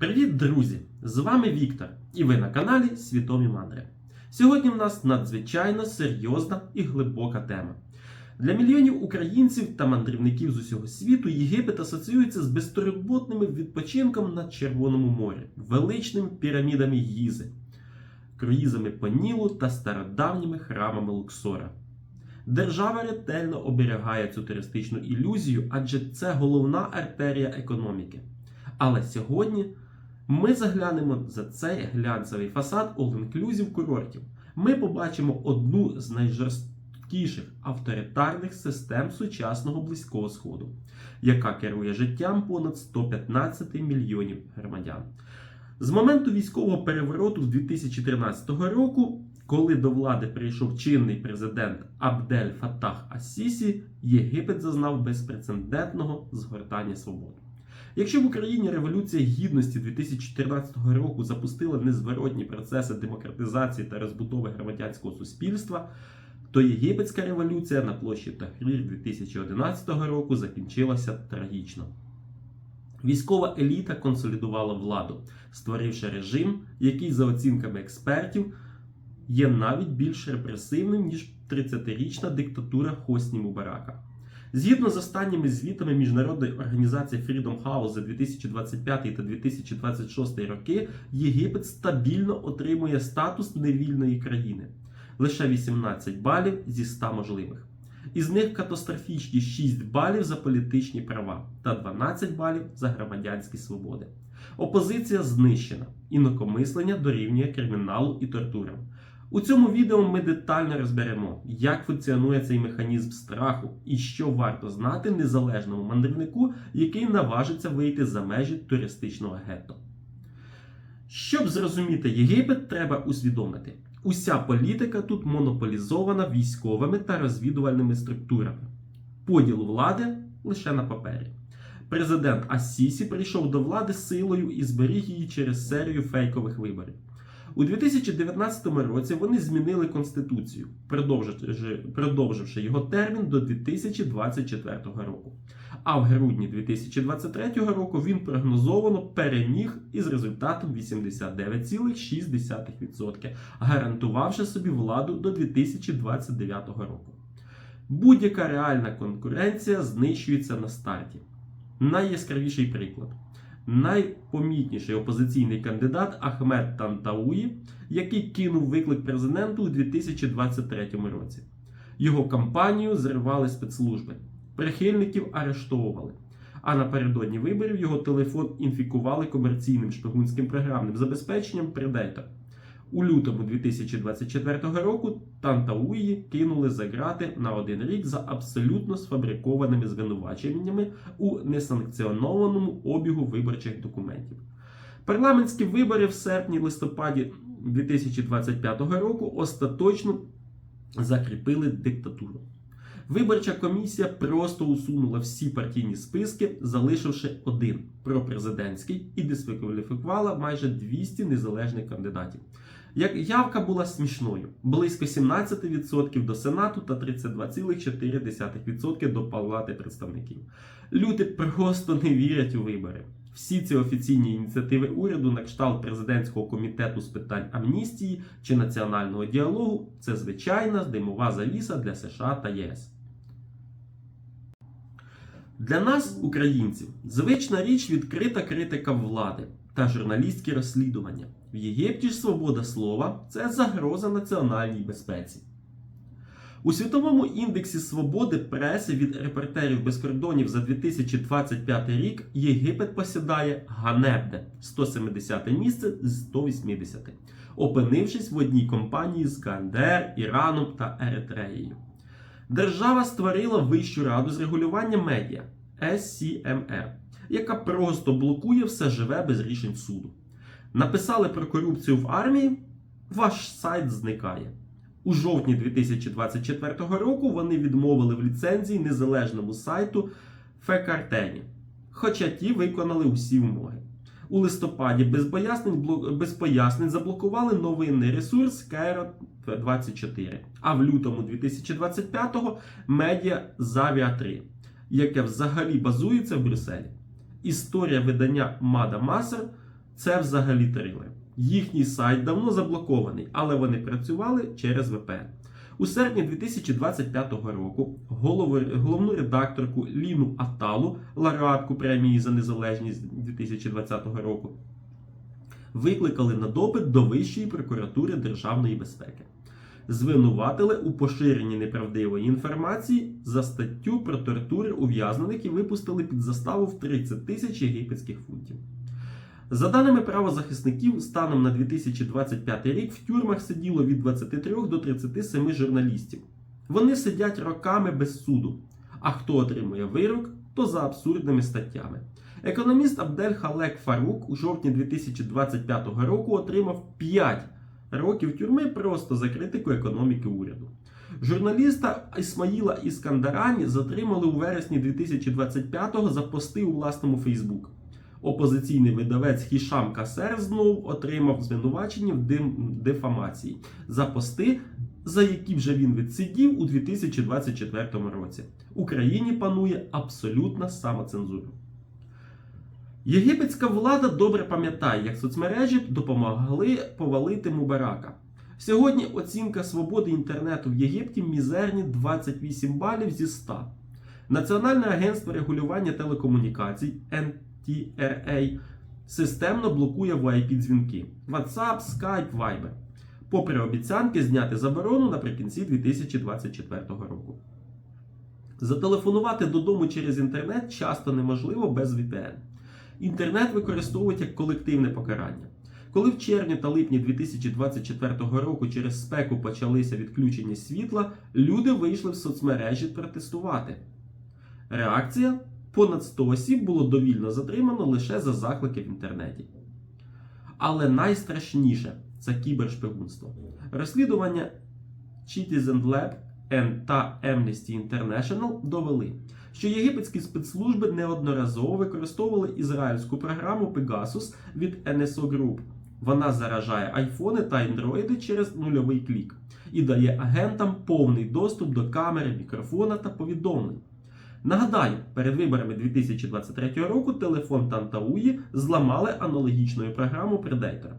Привіт, друзі! З вами Віктор, і ви на каналі Свідомі Мандри. Сьогодні в нас надзвичайно серйозна і глибока тема. Для мільйонів українців та мандрівників з усього світу Єгипет асоціюється з безтурботним відпочинком на Червоному морі, величними пірамідами Гізи, круїзами по Нілу та стародавніми храмами Луксора. Держава ретельно оберігає цю туристичну ілюзію, адже це головна артерія економіки. Але сьогодні ми заглянемо за цей глянцевий фасад all-inclusive курортів. Ми побачимо одну з найжорсткіших авторитарних систем сучасного Близького Сходу, яка керує життям понад 115 мільйонів громадян. З моменту військового перевороту 2013 року, коли до влади прийшов чинний президент Абдель Фаттах ас-Сісі, Єгипет зазнав безпрецедентного згортання свободи. Якщо в Україні Революція Гідності 2014 року запустила незворотні процеси демократизації та розбудови громадянського суспільства, то Єгипетська революція на площі Тахрір 2011 року закінчилася трагічно. Військова еліта консолідувала владу, створивши режим, який, за оцінками експертів, є навіть більш репресивним, ніж 30-річна диктатура Хосні Мубарака. Згідно з останніми звітами міжнародної організації Freedom House за 2025 та 2026 роки, Єгипет стабільно отримує статус невільної країни. Лише 18 балів зі 100 можливих. Із них катастрофічні 6 балів за політичні права та 12 балів за громадянські свободи. Опозиція знищена, інакомислення дорівнює криміналу і тортурам. У цьому відео ми детально розберемо, як функціонує цей механізм страху і що варто знати незалежному мандрівнику, який наважиться вийти за межі туристичного гетто. Щоб зрозуміти Єгипет, треба усвідомити, уся політика тут монополізована військовими та розвідувальними структурами. Поділ влади лише на папері. Президент ас-Сісі прийшов до влади силою і зберіг її через серію фейкових виборів. У 2019 році вони змінили Конституцію, продовживши його термін до 2024 року. А в грудні 2023 року він прогнозовано переміг із результатом 89,6%, гарантувавши собі владу до 2029 року. Будь-яка реальна конкуренція знищується на старті. Найяскравіший приклад. Найпомітніший опозиційний кандидат Ахмед Тантауї, який кинув виклик президенту у 2023 році. Його кампанію зривали спецслужби, прихильників арештовували, а напередодні виборів його телефон інфікували комерційним шпигунським програмним забезпеченням Predator. У лютому 2024 року Тантауї кинули за ґрати на 1 рік за абсолютно сфабрикованими звинуваченнями у несанкціонованому обігу виборчих документів. Парламентські вибори в серпні-листопаді 2025 року остаточно закріпили диктатуру. Виборча комісія просто усунула всі партійні списки, залишивши один пропрезидентський, і дискваліфікувала майже 200 незалежних кандидатів. Явка була смішною – близько 17% до Сенату та 32,4% до Палати представників. Люди просто не вірять у вибори. Всі ці офіційні ініціативи уряду на кшталт президентського комітету з питань амністії чи національного діалогу – це звичайна димова завіса для США та ЄС. Для нас, українців, звична річ відкрита критика влади та журналістські розслідування. В Єгипті ж свобода слова – це загроза національній безпеці. У світовому індексі свободи преси від Репортерів без кордонів за 2025 рік Єгипет посідає ганебне 170 місце з 180, опинившись в одній компанії з КНДР, Іраном та Еритреєю. Держава створила Вищу раду з регулювання медіа SCMR, яка просто блокує все живе без рішень суду. Написали про корупцію в армії, ваш сайт зникає. У жовтні 2024 року вони відмовили в ліцензії незалежному сайту Фекартені, хоча ті виконали усі вимоги. У листопаді без пояснень заблокували новинний ресурс Cairo24, а в лютому 2025-го медіа Zavia 3, яке взагалі базується в Брюсселі. Історія видання Мада Масер Це взагалі трилер. Їхній сайт давно заблокований, але вони працювали через VPN. У серпні 2025 року головну редакторку Ліну Аталу, лауреатку премії за незалежність 2020 року, викликали на допит до Вищої прокуратури Державної безпеки. Звинуватили у поширенні неправдивої інформації за статтю про тортури ув'язнених і випустили під заставу в 30 тисяч єгипетських фунтів. За даними правозахисників, станом на 2025 рік в тюрмах сиділо від 23 до 37 журналістів. Вони сидять роками без суду. А хто отримує вирок, то за абсурдними статтями. Економіст Абдель Халек Фарук у жовтні 2025 року отримав 5 років тюрми просто за критику економіки уряду. Журналіста Ісмаїла Іскандарані затримали у вересні 2025-го за пости у власному Фейсбук. Опозиційний видавець Хішам Касер знов отримав звинувачення в дефамації за пости, за які вже він відсидів у 2024 році. В Україні панує абсолютна самоцензура. Єгипетська влада добре пам'ятає, як соцмережі допомогли повалити Мубарака. Сьогодні оцінка свободи інтернету в Єгипті мізерні 28 балів зі 100. Національне агентство регулювання телекомунікацій NTRA системно блокує VIP-дзвінки WhatsApp, Skype, Viber. Попри обіцянки зняти заборону наприкінці 2024 року. Зателефонувати додому через інтернет часто неможливо без VPN. Інтернет використовують як колективне покарання. Коли в червні та липні 2024 року через спеку почалися відключення світла, люди вийшли в соцмережі протестувати. Реакція – понад 100 осіб було довільно затримано лише за заклики в інтернеті. Але найстрашніше – це кібершпигунство. Розслідування Citizen Lab та Amnesty International довели, що єгипетські спецслужби неодноразово використовували ізраїльську програму Pegasus від NSO Group. Вона заражає айфони та андроїди через нульовий клік і дає агентам повний доступ до камери, мікрофона та повідомлень. Нагадаю, перед виборами 2023 року телефон Тантауї зламали аналогічною програмою Predator.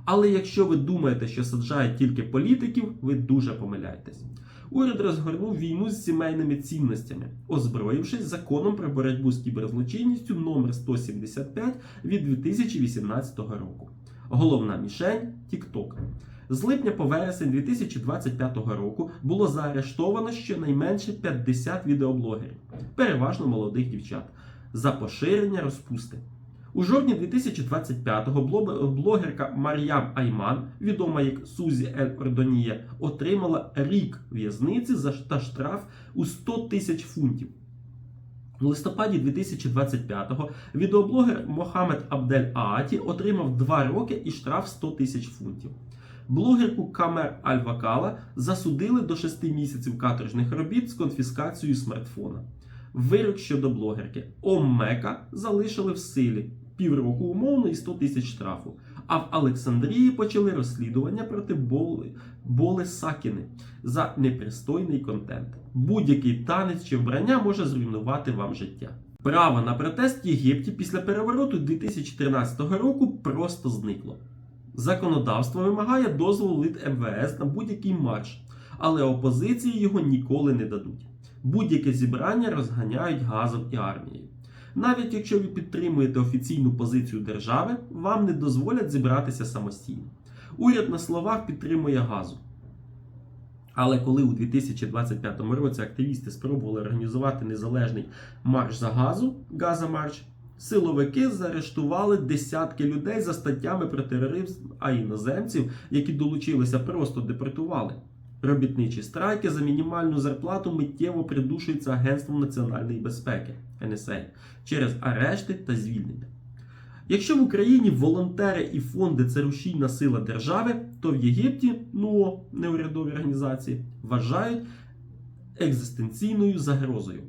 Але якщо ви думаєте, що саджають тільки політиків, ви дуже помиляєтесь. Уряд розгорнув війну з сімейними цінностями, озброївшись законом про боротьбу з кіберзлочинністю номер 175 від 2018 року. Головна мішень – TikTok. З липня по вересень 2025 року було заарештовано щонайменше 50 відеоблогерів, переважно молодих дівчат, за поширення розпусти. У жовтні 2025-го блогерка Мар'ям Айман, відома як Сузі Ель Ордонія, отримала рік в'язниці та штраф у 100 тисяч фунтів. У листопаді 2025-го відеоблогер Мохамед Абдель Ааті отримав 2 роки і штраф 100 тисяч фунтів. Блогерку Камер Аль-Вакала засудили до 6 місяців каторжних робіт з конфіскацією смартфона. Вирок щодо блогерки Оммека залишили в силі – півроку умовно і 100 тисяч штрафу. А в Олександрії почали розслідування проти Боли Сакіни за непристойний контент. Будь-який танець чи вбрання може зруйнувати вам життя. Право на протест в Єгипті після перевороту 2013 року просто зникло. Законодавство вимагає дозволу від МВС на будь-який марш, але опозиції його ніколи не дадуть. Будь-яке зібрання розганяють газом і армією. Навіть якщо ви підтримуєте офіційну позицію держави, вам не дозволять зібратися самостійно. Уряд на словах підтримує газу. Але коли у 2025 році активісти спробували організувати незалежний марш за газу, Газа-марш, силовики заарештували десятки людей за статтями про тероризм, а іноземців, які долучилися, просто депортували. Робітничі страйки за мінімальну зарплату миттєво придушуються Агентством національної безпеки (NSA) через арешти та звільнення. Якщо в Україні волонтери і фонди – це рушійна сила держави, то в Єгипті НУО, неурядові організації, вважають екзистенційною загрозою.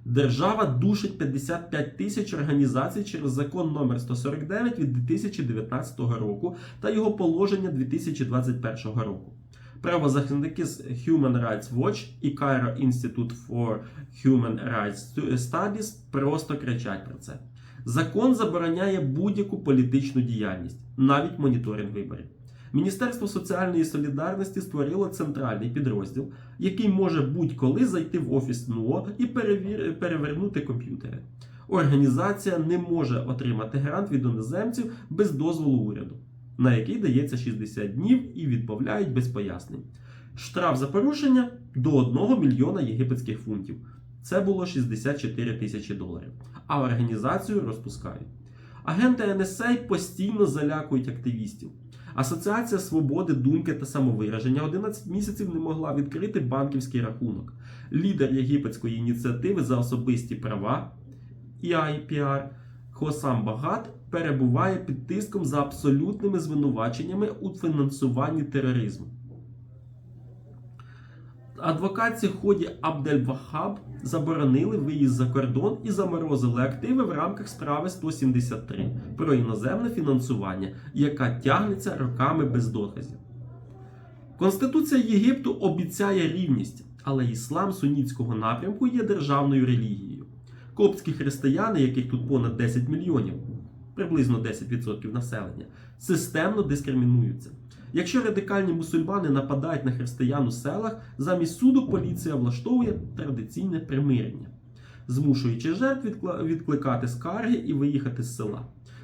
Держава душить 55 тисяч організацій через закон номер 149 від 2019 року та його положення 2021 року. Правозахисники з Human Rights Watch і Cairo Institute for Human Rights Studies просто кричать про це. Закон забороняє будь-яку політичну діяльність, навіть моніторинг виборів. Міністерство соціальної солідарності створило центральний підрозділ, який може будь-коли зайти в офіс НУО і перевернути комп'ютери. Організація не може отримати грант від іноземців без дозволу уряду, на який дається 60 днів і відмовляють без пояснень. Штраф за порушення до 1 мільйона єгипетських фунтів. Це було 64 тисячі доларів. А організацію розпускають. Агенти NSA постійно залякують активістів. Асоціація свободи думки та самовираження 11 місяців не могла відкрити банківський рахунок. Лідер єгипетської ініціативи за особисті права EIPR Хоссам Багат перебуває під тиском за абсолютними звинуваченнями у фінансуванні тероризму. Адвокатці Ході Абдель-Вахаб заборонили виїзд за кордон і заморозили активи в рамках справи 173 про іноземне фінансування, яка тягнеться роками без доказів. Конституція Єгипту обіцяє рівність, але іслам сунітського напрямку є державною релігією. Коптські християни, яких тут понад 10 мільйонів, приблизно 10% населення, системно дискримінуються. Якщо радикальні мусульмани нападають на християн у селах, замість суду поліція влаштовує традиційне примирення, змушуючи жертв відкликати скарги і виїхати з села.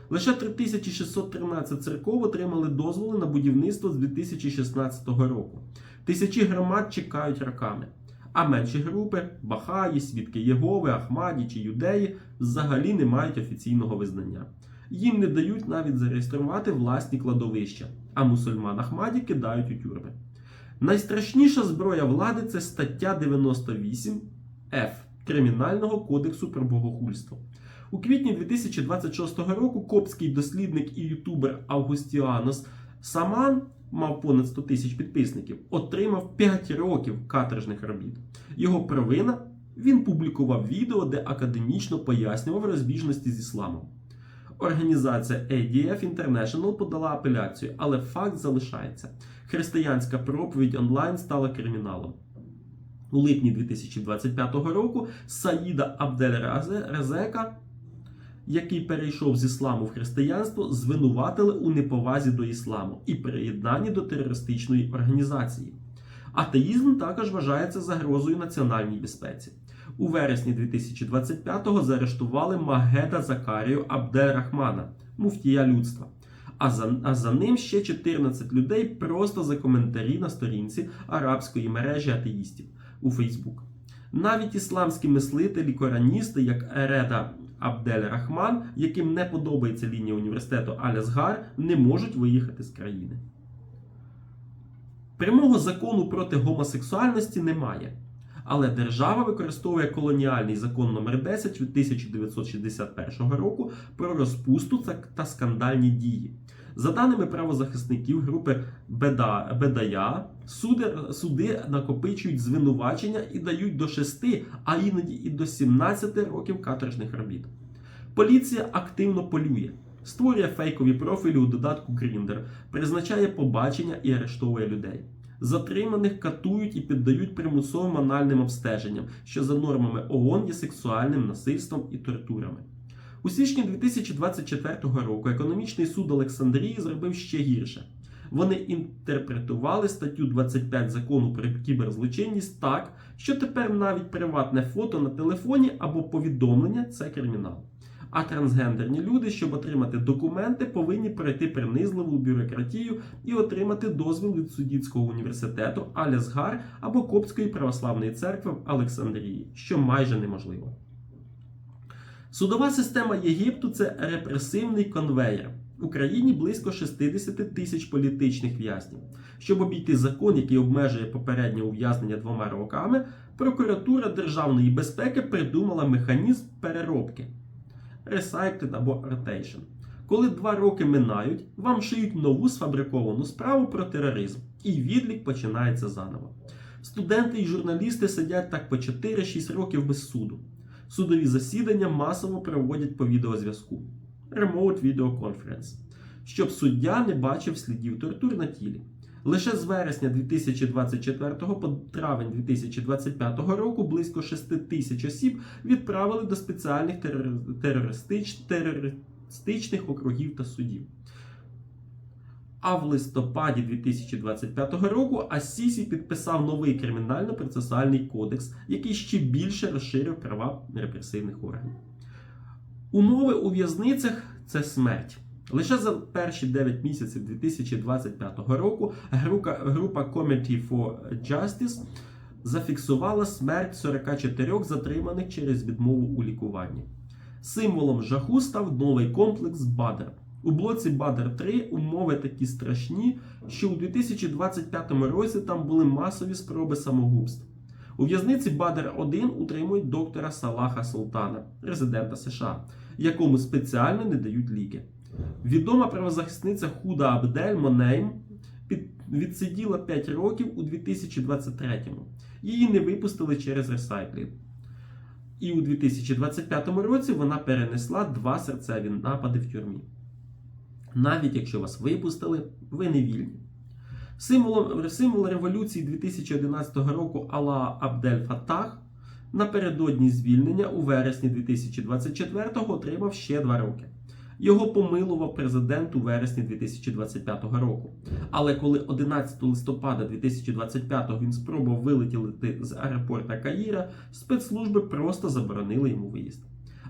Лише 3613 церков отримали дозволи на будівництво з 2016 року. Тисячі громад чекають роками. А менші групи – Бахаї, Свідки Єгови, Ахмаді чи Юдеї – взагалі не мають офіційного визнання. Їм не дають навіть зареєструвати власні кладовища, а мусульман Ахмаді кидають у тюрми. Найстрашніша зброя влади – це стаття 98F Кримінального кодексу про богохульство. У квітні 2026 року коптський дослідник і ютубер Августіанос Саман, мав понад 100 тисяч підписників, отримав 5 років каторжних робіт. Його провина – він публікував відео, де академічно пояснював розбіжності з ісламом. Організація ADF International подала апеляцію, але факт залишається. Християнська проповідь онлайн стала криміналом. У липні 2025 року Саїда Абдель-Разека, який перейшов з ісламу в християнство, звинуватили у неповазі до ісламу і приєднанні до терористичної організації. Атеїзм також вважається загрозою національній безпеці. У вересні 2025-го заарештували Магеда Закарію Абдель-Рахмана, муфтія людства. А за ним ще 14 людей просто за коментарі на сторінці арабської мережі атеїстів у Фейсбук. Навіть ісламські мислителі, кораністи, як Ереда Абдель-Рахман, яким не подобається лінія університету Аль-Азгар, не можуть виїхати з країни. Прямого закону проти гомосексуальності немає. Але держава використовує колоніальний закон номер 10 від 1961 року про розпусту та скандальні дії. За даними правозахисників групи Бедая, суди накопичують звинувачення і дають до 6, а іноді і до 17 років каторжних робіт. Поліція активно полює, створює фейкові профілі у додатку Grindr, призначає побачення і арештовує людей. Затриманих катують і піддають примусовим анальним обстеженням, що за нормами ООН є сексуальним насильством і тортурами. У січні 2024 року економічний суд Олександрії зробив ще гірше. Вони інтерпретували статтю 25 закону про кіберзлочинність так, що тепер навіть приватне фото на телефоні або повідомлення – це кримінал. А трансгендерні люди, щоб отримати документи, повинні пройти принизливу бюрократію і отримати дозвіл від Суддівського університету Аль-Азгар або Коптської православної церкви в Олександрії, що майже неможливо. Судова система Єгипту – це репресивний конвеєр. В Україні близько 60 тисяч політичних в'язнів. Щоб обійти закон, який обмежує попереднє ув'язнення 2 роками, прокуратура державної безпеки придумала механізм переробки – recycled або rotation. Коли 2 роки минають, вам шиють нову сфабриковану справу про тероризм, і відлік починається заново. Студенти і журналісти сидять так по 4-6 років без суду. Судові засідання масово проводять по відеозв'язку – Remote Video Conference, щоб суддя не бачив слідів тортур на тілі. Лише з вересня 2024 по травень 2025 року близько 6 тисяч осіб відправили до спеціальних терористичних округів та судів. А в листопаді 2025 року Ас-Сісі підписав новий кримінально-процесуальний кодекс, який ще більше розширив права репресивних органів. Умови у в'язницях – це смерть. Лише за перші 9 місяців 2025 року група Committee for Justice зафіксувала смерть 44 затриманих через відмову у лікуванні. Символом жаху став новий комплекс Бадр. У блоці Бадр-3 умови такі страшні, що у 2025 році там були масові спроби самогубств. У в'язниці Бадр-1 утримують доктора Салаха Султана, резидента США, якому спеціально не дають ліки. Відома правозахисниця Худа Абдель Монейм відсиділа 5 років у 2023-му. Її не випустили через ресайклінг. І у 2025 році вона перенесла 2 серцеві напади в тюрмі. Навіть якщо вас випустили, ви не вільні. Символ революції 2011 року Аллах Абдель Фаттах напередодні звільнення у вересні 2024-го отримав ще 2 роки. Його помилував президент у вересні 2025 року. Але коли 11 листопада 2025 він спробував вилетіти з аеропорта Каїра, спецслужби просто заборонили йому виїзд.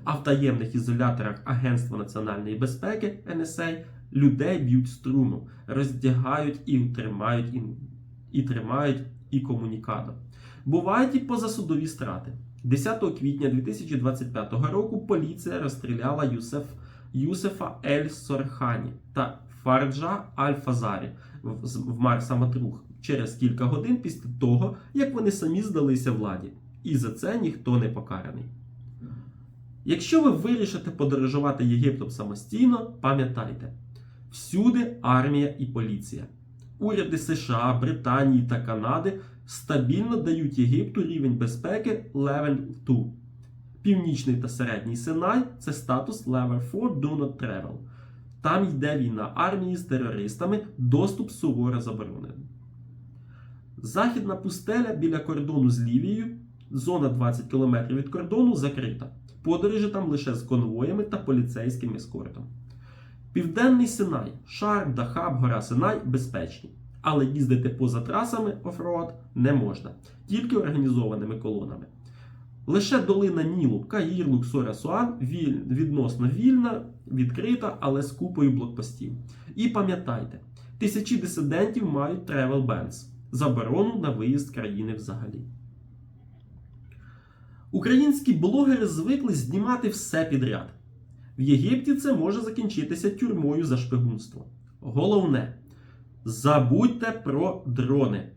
А в таємних ізоляторах Агентства національної безпеки (NSA) людей б'ють струмом, роздягають і тримають комунікадо. Бувають і позасудові страти. 10 квітня 2025 року поліція розстріляла Юсефа Ель-Сорхані та Фарджа Аль-Фазарі в Марса-Матрух через кілька годин після того, як вони самі здалися владі. І за це ніхто не покараний. Якщо ви вирішите подорожувати Єгиптом самостійно, пам'ятайте, всюди армія і поліція. Уряди США, Британії та Канади стабільно дають Єгипту рівень безпеки Level 2. Північний та Середній Синай – це статус Level 4 Do Not Travel. Там йде війна армії з терористами, доступ суворо заборонений. Західна пустеля біля кордону з Лівією, зона 20 км від кордону закрита. Подорожі там лише з конвоями та поліцейським ескортом. Південний Синай, Шарм, Дахаб, гора Синай безпечні. Але їздити поза трасами оффроад не можна, тільки організованими колонами. Лише долина Нілу, Каїр, Луксор, Асуан відносно вільна, відкрита, але з купою блокпостів. І пам'ятайте, тисячі дисидентів мають travel bans – заборону на виїзд з країни взагалі. Українські блогери звикли знімати все підряд. В Єгипті це може закінчитися тюрмою за шпигунство. Головне – забудьте про дрони.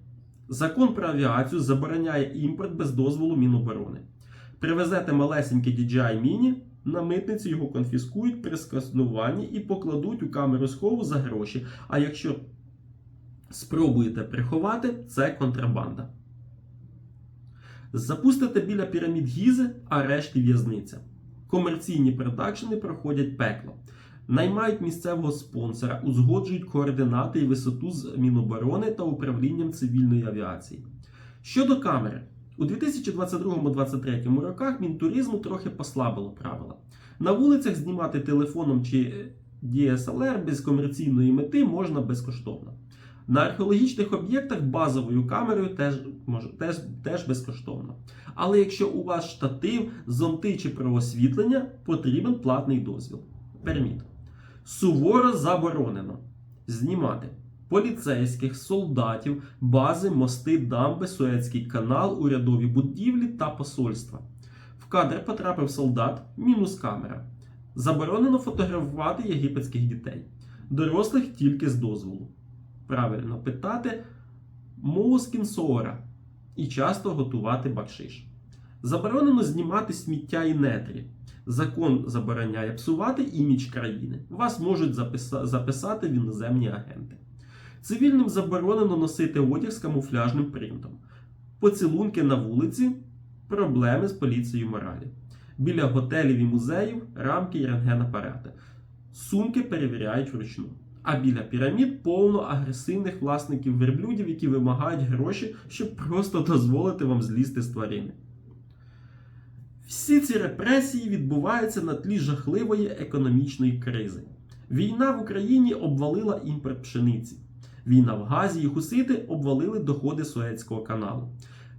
Закон про авіацію забороняє імпорт без дозволу Міноборони. Привезете малесенький DJI Mini, на митниці його конфіскують при скануванні і покладуть у камеру схову за гроші. А якщо спробуєте приховати, це контрабанда. Запустите біля пірамід Гізи, а решті в'язниця. Комерційні продакшени проходять пекло. Наймають місцевого спонсора, узгоджують координати і висоту з Міноборони та управлінням цивільної авіації. Щодо камери. У 2022-2023 роках Мінтуризму трохи послабило правила. На вулицях знімати телефоном чи DSLR без комерційної мети можна безкоштовно. На археологічних об'єктах базовою камерою теж безкоштовно. Але якщо у вас штатив, зонти чи проосвітлення, потрібен платний дозвіл. Перміт. Суворо заборонено знімати поліцейських, солдатів, бази, мости, дамби, Суецький канал, урядові будівлі та посольства. В кадр потрапив солдат, мінус камера. Заборонено фотографувати єгипетських дітей. Дорослих тільки з дозволу. Правильно питати Моускін Соора і часто готувати бакшиш. Заборонено знімати сміття і нетрі. Закон забороняє псувати імідж країни. Вас можуть записати в іноземні агенти. Цивільним заборонено носити одяг з камуфляжним принтом. Поцілунки на вулиці – проблеми з поліцією моралі. Біля готелів і музеїв – рамки і рентгенапарати. Сумки перевіряють вручну. а біля пірамід повно агресивних власників верблюдів, які вимагають гроші, щоб просто дозволити вам злізти з тварини. Всі ці репресії відбуваються на тлі жахливої економічної кризи. Війна в Україні обвалила імпорт пшениці. Війна в Газі і хусити обвалили доходи Суецького каналу.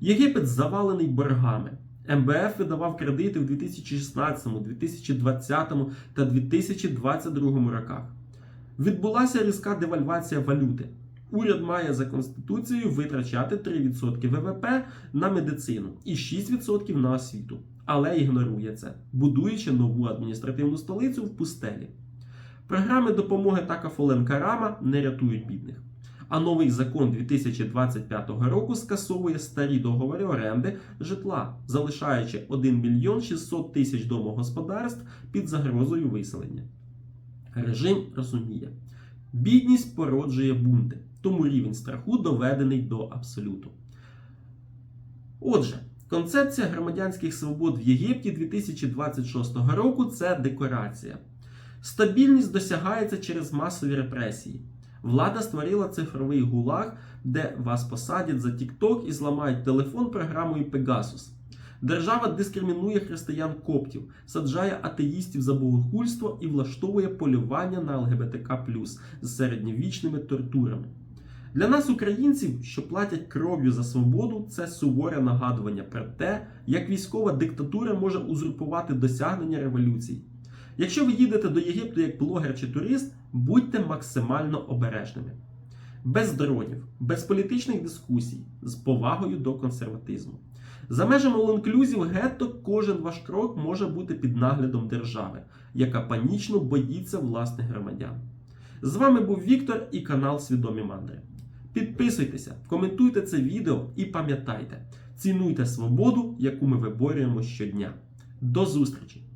Єгипет завалений боргами. МВФ видавав кредити в 2016, 2020 та 2022 роках. Відбулася різка девальвація валюти. Уряд має за Конституцією витрачати 3% ВВП на медицину і 6% на освіту. Але ігнорує це, будуючи нову адміністративну столицю в пустелі. Програми допомоги та Кафолен-Карама не рятують бідних. А новий закон 2025 року скасовує старі договори оренди житла, залишаючи 1 мільйон 600 тисяч домогосподарств під загрозою виселення. Режим розуміє, бідність породжує бунти, тому рівень страху доведений до абсолюту. Отже, концепція громадянських свобод в Єгипті 2026 року – це декорація. Стабільність досягається через масові репресії. Влада створила цифровий гулаг, де вас посадять за TikTok і зламають телефон програмою Pegasus. Держава дискримінує християн-коптів, саджає атеїстів за богохульство і влаштовує полювання на ЛГБТК+, з середньовічними тортурами. Для нас, українців, що платять кров'ю за свободу, це суворе нагадування про те, як військова диктатура може узурпувати досягнення революцій. Якщо ви їдете до Єгипту як блогер чи турист, будьте максимально обережними. Без дронів, без політичних дискусій, з повагою до консерватизму. За межами all-inclusive гетто кожен ваш крок може бути під наглядом держави, яка панічно боїться власних громадян. З вами був Віктор і канал Свідомі Мандри. Підписуйтеся, коментуйте це відео і пам'ятайте, цінуйте свободу, яку ми виборюємо щодня. До зустрічі!